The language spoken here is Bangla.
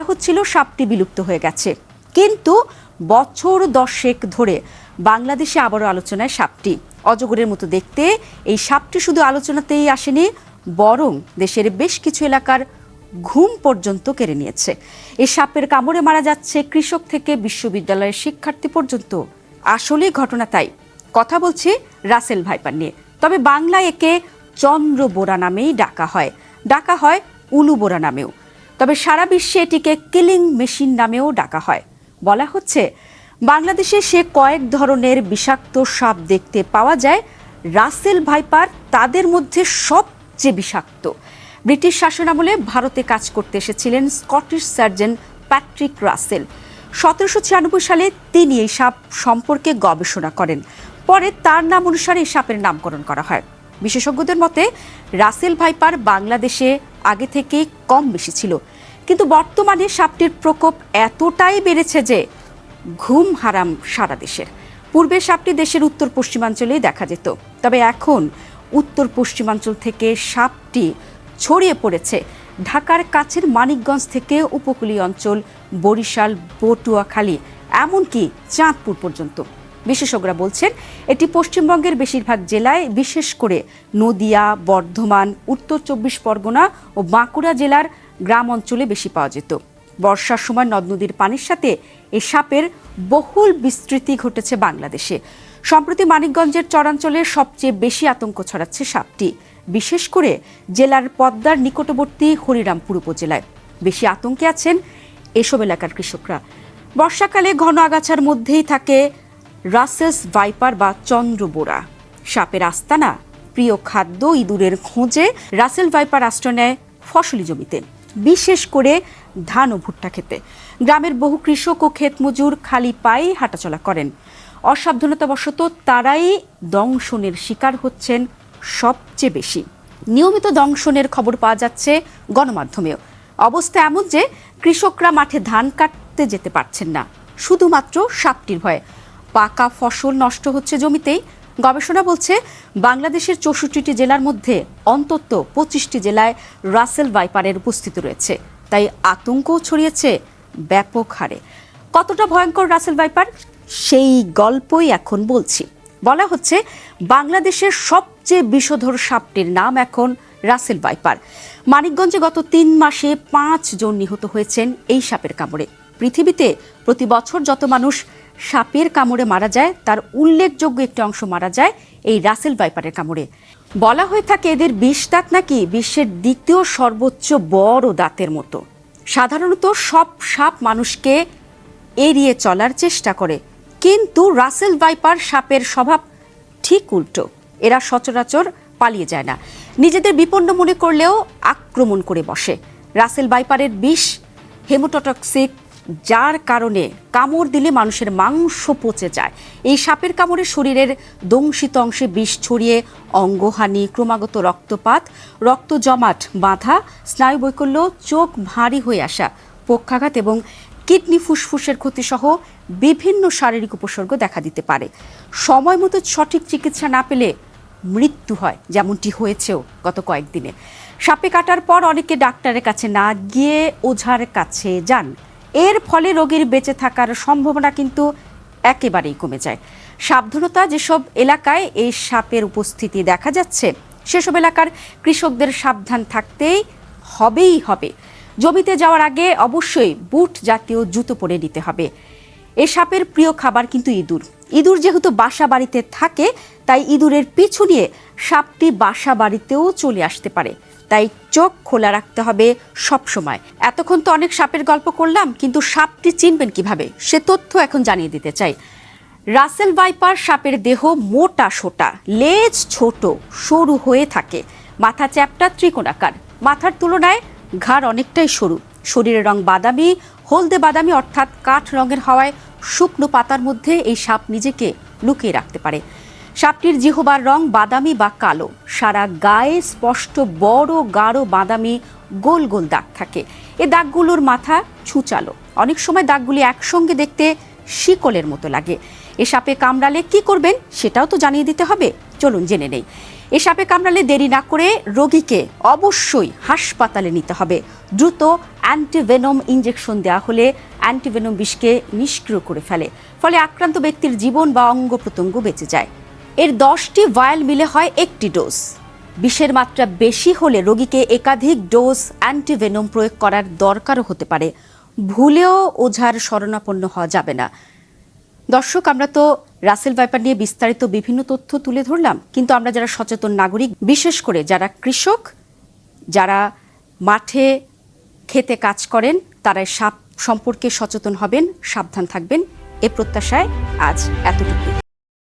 হচ্ছিল সাপটি বিলুপ্ত হয়ে গেছে, কিন্তু বছর 10 ধরে বাংলাদেশে আবারও আলোচনায় সাপটি। অজগরের মতো দেখতে এই সাপটি শুধু আলোচনাতেই আসেনি, বরং দেশের বেশ কিছু এলাকার ঘুম পর্যন্ত কেড়ে নিয়েছে। এই সাপের কামড়ে মারা যাচ্ছে কৃষক থেকে বিশ্ববিদ্যালয়ের শিক্ষার্থী পর্যন্ত। আসলে ঘটনা তাই। কথা বলছি রাসেল ভাইপার নিয়ে। তবে বাংলায় একে চন্দ্রবোরা নামেই ডাকা হয় উলুবোরা নামেও। তবে সারা বিশ্বে এটিকে কিলিং মেশিন নামেও ডাকা হয়। বলা হচ্ছে বাংলাদেশে সে কয়েক ধরনের বিষাক্ত সাপ দেখতে পাওয়া যায়। রাসেল ভাইপার তাদের মধ্যে সবচেয়ে বিষাক্ত। ব্রিটিশ শাসনামলে ভারতে কাজ করতে এসেছিলেন স্কটিশ সার্জন প্যাট্রিক রাসেল। 1796 সালে তিনি এই সাপ সম্পর্কে গবেষণা করেন। পরে তার নাম অনুসারে এই সাপের নামকরণ করা হয়। বিশেষজ্ঞদের মতে রাসেল ভাইপার বাংলাদেশে আগে থেকে কম বেশি ছিল, কিন্তু বর্তমানে সাপটির প্রকোপ এতটাই বেড়েছে যে ঘুম হারাম সারা দেশের। পূর্বে সাপটি দেশের উত্তর পশ্চিমাঞ্চলেই দেখা যেত, তবে এখন উত্তর পশ্চিমাঞ্চল থেকে সাপটি ছড়িয়ে পড়েছে ঢাকার কাছের মানিকগঞ্জ থেকে উপকূলীয় অঞ্চল, বরিশাল, পটুয়াখালী, এমনকি চাঁদপুর পর্যন্ত। বিশেষজ্ঞরা বলছেন এটি পশ্চিমবঙ্গের বেশিরভাগ জেলায়, বিশেষ করে নদিয়া, বর্ধমান, উত্তর 24 পরগনা ও বাঁকুড়া জেলার গ্রাম অঞ্চলে বেশি পাওয়া যেত। বর্ষার সময় নদ নদীর পানির সাথে এই সাপের বহুল বিস্তৃতি ঘটেছে বাংলাদেশে। সম্প্রতি মানিকগঞ্জের চরাঞ্চলে সবচেয়ে বেশি আতঙ্ক ছড়াচ্ছে সাপটি, বিশেষ করে জেলার পদ্মার নিকটবর্তী হরিরামপুর উপজেলায়। বেশি আতঙ্কে আছেন এসব এলাকার কৃষকরা। বর্ষাকালে ঘন আগাছার মধ্যেই থাকে রাসেলস ভাইপার বা চন্দ্রবোরা। সাপের আস্তানা, প্রিয় খাদ্য ইঁদুরের খোঁজে রাসেল ভাইপার আশ্রয় নেয় ফসলি জমিতে, বিশেষ করে ধান ও ভুট্টা খেতে। গ্রামের বহু কৃষক ও ক্ষেত মজুর খালি পায়ে হাঁটাচলা করেন। অসাবধানতাবশত তারাই দংশনের শিকার হচ্ছেন সবচেয়ে বেশি। নিয়মিত দংশনের খবর পাওয়া যাচ্ছে গণমাধ্যমেও। অবস্থা এমন যে কৃষকরা মাঠে ধান কাটতে যেতে পারছেন না, শুধুমাত্র সাপটির ভয়ে। পাকা ফসল নষ্ট হচ্ছে জমিতেই। গবেষণা বলছে বাংলাদেশের 64টি জেলার মধ্যে অন্তত 25টি জেলায় রাসেল ভাইপারের উপস্থিতি রয়েছে। তাই আতঙ্কও ছড়িয়েছে ব্যাপক হারে। কতটা ভয়ঙ্কর রাসেল ভাইপার, সেই গল্পই এখন বলছি। বলা হচ্ছে বাংলাদেশের সবচেয়ে বিষধর সাপটির নাম এখন রাসেল ভাইপার। মানিকগঞ্জে গত 3 মাসে 5 জন নিহত হয়েছেন এই সাপের কামড়ে। পৃথিবীতে প্রতি বছর যত মানুষ সাপের কামড়ে মারা যায়, তার উল্লেখযোগ্য একটি অংশ মারা যায় এই রাসেল ভাইপারের কামড়ে। বলা হয়ে থাকে এদের বিষ দাঁত নাকি বিশ্বের দ্বিতীয় সর্বোচ্চ বড় দাঁতের মতো। সাধারণত সব সাপ মানুষকে এড়িয়ে চলার চেষ্টা করে, কিন্তু রাসেল ভাইপার সাপের স্বভাব ঠিক উল্টো। এরা সচরাচর পালিয়ে যায় না, নিজেদের বিপন্ন মনে করলেও আক্রমণ করে বসে। রাসেল ভাইপারের বিষ হেমোটোটক্সিক, যার কারণে কামড় দিলে মানুষের মাংস পচে যায়। এই সাপের কামড়ে শরীরের দংশিত অংশে বিষ ছড়িয়ে অঙ্গহানি, ক্রমাগত রক্তপাত, রক্ত জমাট বাঁধা, স্নায়ুবৈকল্য, চোখ ভারী হয়ে আসা, পক্ষাঘাত এবং কিডনি ফুসফুসের ক্ষতিসহ বিভিন্ন শারীরিক উপসর্গ দেখা দিতে পারে। সময় মতো সঠিক চিকিৎসা না পেলে মৃত্যু হয়, যেমনটি হয়েছেও গত কয়েকদিনে। সাপে কাটার পর অনেকে ডাক্তারের কাছে না গিয়ে ওঝার কাছে যান। এর ফলে রোগীর বেঁচে থাকার সম্ভাবনা কিন্তু একেবারেই কমে যায়। সাবধানতা, যেসব এলাকায় এই সাপের উপস্থিতি দেখা যাচ্ছে সেসব এলাকার কৃষকদের সাবধান থাকতেই হবে। জমিতে যাওয়ার আগে অবশ্যই বুট জাতীয় জুতো পরে নিতে হবে। এই সাপের প্রিয় খাবার কিন্তু ইঁদুর যেহেতু বাসা বাড়িতে থাকে, তাই ইঁদুরের পিছু নিয়ে সাপটি বাসা বাড়িতেও চলে আসতে পারে। তাই চোখ খোলা রাখতে হবে সব সময়। এতক্ষণ তো অনেক সাপের গল্প করলাম, কিন্তু সাপটি চিনবেন কিভাবে সে তথ্য এখন জানিয়ে দিতে চাই। রাসেল ভাইপার সাপের দেহ মোটা সোটা, লেজ ছোট সরু হয়ে থাকে, মাথা চ্যাপ্টা ত্রিকোণাকার, মাথার তুলনায় ঘাড় অনেকটাই সরু, শরীরের রং বাদামি, হলদে বাদামি অর্থাৎ কাঠ রঙের হওয়ায় শুকনো পাতার মধ্যে এই সাপ নিজেকে লুকিয়ে রাখতে পারে। সাপটির জিহবার রং বাদামি বা কালো, সারা গায়ে স্পষ্ট বড় গাঢ় বাদামি গোল গোল দাগ থাকে। এ দাগগুলোর মাথা ছুচালো, অনেক সময় দাগগুলি একসঙ্গে দেখতে শিকলের মতো লাগে। এ সাপে কামড়ালে কি করবেন সেটাও তো জানিয়ে দিতে হবে। চলুন জেনে নেই। এই সাপে কামড়ালে দেরি না করে রোগীকে অবশ্যই হাসপাতালে নিতে হবে। দ্রুত অ্যান্টিভেনম ইনজেকশন দেওয়া হলে অ্যান্টিভেনম বিষকে নিষ্ক্রিয় করে ফেলে, ফলে আক্রান্ত ব্যক্তির জীবন বা অঙ্গ প্রত্যঙ্গ বেঁচে যায়। এর 10টি ভায়াল মিলে হয় একটি ডোজ। বিষের মাত্রা বেশি হলে রোগীকে একাধিক ডোজ অ্যান্টিভেনম প্রয়োগ করার দরকারও হতে পারে। ভুলেও ওঝার শরণাপন্ন হওয়া যাবে না। দর্শক, আমরা তো রাসেল ভাইপার নিয়ে বিস্তারিত বিভিন্ন তথ্য তুলে ধরলাম, কিন্তু আমরা যারা সচেতন নাগরিক, বিশেষ করে যারা কৃষক, যারা মাঠে খেতে কাজ করেন, তারা সাপ সম্পর্কে সচেতন হবেন, সাবধান থাকবেন, এ প্রত্যাশায় আজ এতটুকু।